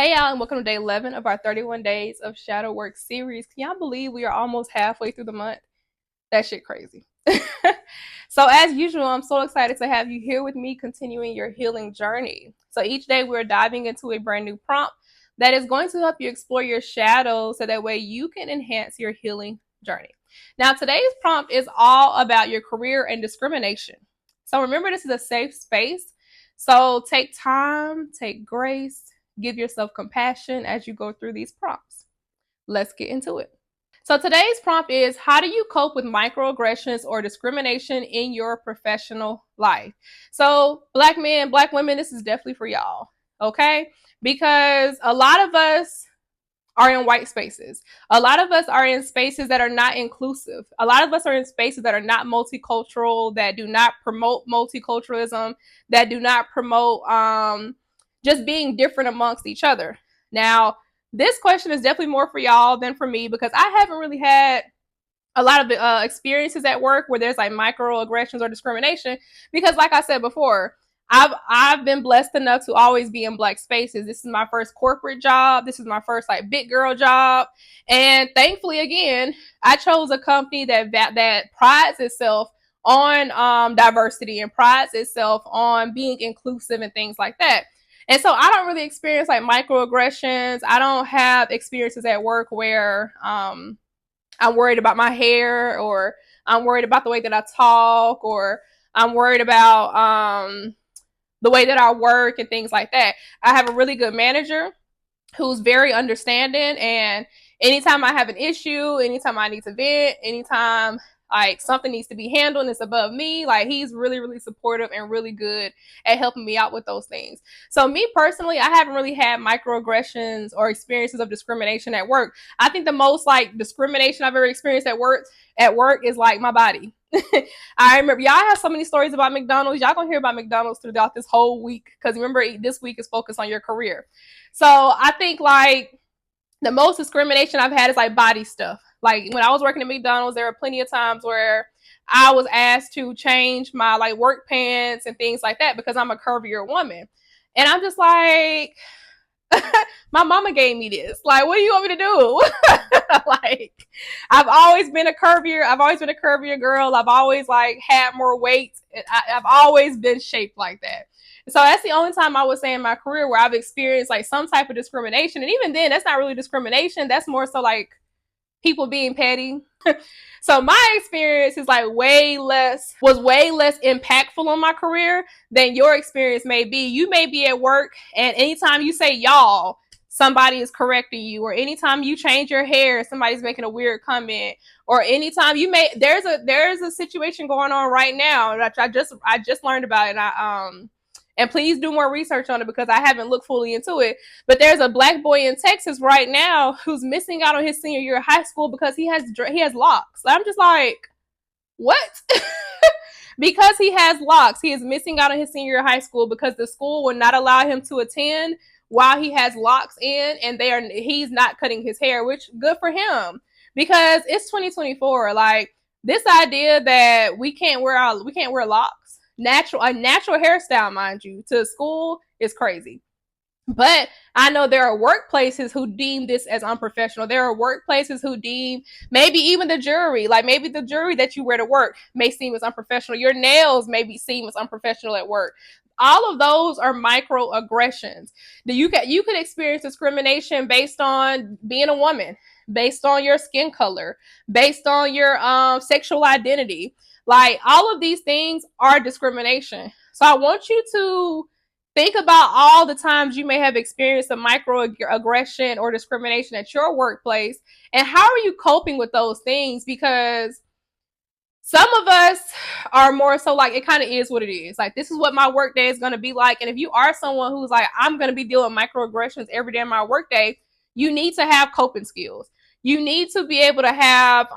Hey y'all, and welcome to day 11 of our 31 days of shadow work series. Can y'all believe we are almost halfway through the month? That shit crazy. So as usual, I'm so excited to have you here with me continuing your healing journey. So each day we're diving into a brand new prompt that is going to help you explore your shadows so that way you can enhance your healing journey. Now today's prompt is all about your career and discrimination. So remember, this is a safe space. So take time, take grace, give yourself compassion as you go through these prompts. Let's get into it. So today's prompt is, how do you cope with microaggressions or discrimination in your professional life? So Black men, Black women, this is definitely for y'all, okay? Because a lot of us are in white spaces. A lot of us are in spaces that are not inclusive. A lot of us are in spaces that are not multicultural, that do not promote multiculturalism, that do not promote just being different amongst each other. Now, this question is definitely more for y'all than for me because I haven't really had a lot of experiences at work where there's like microaggressions or discrimination because, like I said before, I've been blessed enough to always be in Black spaces. This is my first corporate job. This is my first like big girl job, and thankfully, again, I chose a company that prides itself on diversity and prides itself on being inclusive and things like that. And so I don't really experience like microaggressions. I don't have experiences at work where I'm worried about my hair, or I'm worried about the way that I talk, or I'm worried about the way that I work and things like that. I have a really good manager who's very understanding, and anytime I have an issue, anytime I need to vent, anytime like something needs to be handled and it's above me, like he's really, really supportive and really good at helping me out with those things. So me personally, I haven't really had microaggressions or experiences of discrimination at work. I think the most like discrimination I've ever experienced at work is like my body. I remember y'all have so many stories about McDonald's. Y'all gonna hear about McDonald's throughout this whole week because remember, this week is focused on your career. So I think like the most discrimination I've had is like body stuff. Like when I was working at McDonald's, there were plenty of times where I was asked to change my like work pants and things like that because I'm a curvier woman. And I'm just like, my mama gave me this. Like, what do you want me to do? Like, I've always been a curvier girl. I've always like had more weight. I've always been shaped like that. So that's the only time I would say in my career where I've experienced like some type of discrimination. And even then, that's not really discrimination. That's more so like people being petty. So my experience is like way less impactful on my career than your experience may be. You may be at work and anytime you say y'all, somebody is correcting you, or anytime you change your hair, somebody's making a weird comment, or anytime there's a situation going on right now that I just learned about it, and please do more research on it because I haven't looked fully into it. But there's a Black boy in Texas right now who's missing out on his senior year of high school because he has locks. I'm just like, what? Because he has locks, he is missing out on his senior year of high school because the school will not allow him to attend while he has locks in, and he's not cutting his hair, which good for him because it's 2024. Like this idea that we can't wear locks, a natural hairstyle, mind you, to school is crazy. But I know there are workplaces who deem this as unprofessional. There are workplaces who deem, maybe even the jury, like maybe the jury that you wear to work may seem as unprofessional. Your nails maybe seem as unprofessional at work. All of those are microaggressions. You could experience discrimination based on being a woman, based on your skin color, based on your sexual identity. Like all of these things are discrimination. So I want you to think about all the times you may have experienced a microaggression or discrimination at your workplace, and how are you coping with those things? Because some of us are more so like, it kind of is what it is. Like, this is what my work day is going to be like. And if you are someone who's like, I'm going to be dealing with microaggressions every day in my work day, you need to have coping skills. You need to be able to have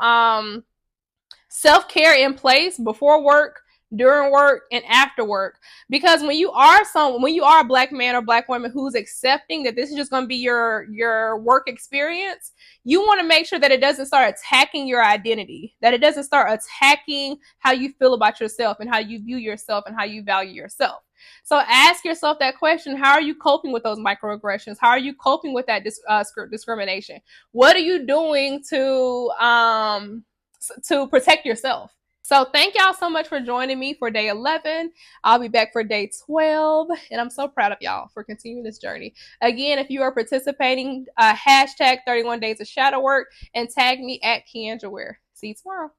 self-care in place before work, during work, and after work. Because when you are a Black man or Black woman who's accepting that this is just going to be your work experience, you want to make sure that it doesn't start attacking your identity, that it doesn't start attacking how you feel about yourself and how you view yourself and how you value yourself. So ask yourself that question. How are you coping with those microaggressions? How are you coping with that discrimination? What are you doing to protect yourself? So thank y'all so much for joining me for day 11. I'll be back for day 12, and I'm so proud of y'all for continuing this journey. Again, if you are participating, hashtag 31 days of shadow work and tag me at Keandra Ware. See you tomorrow.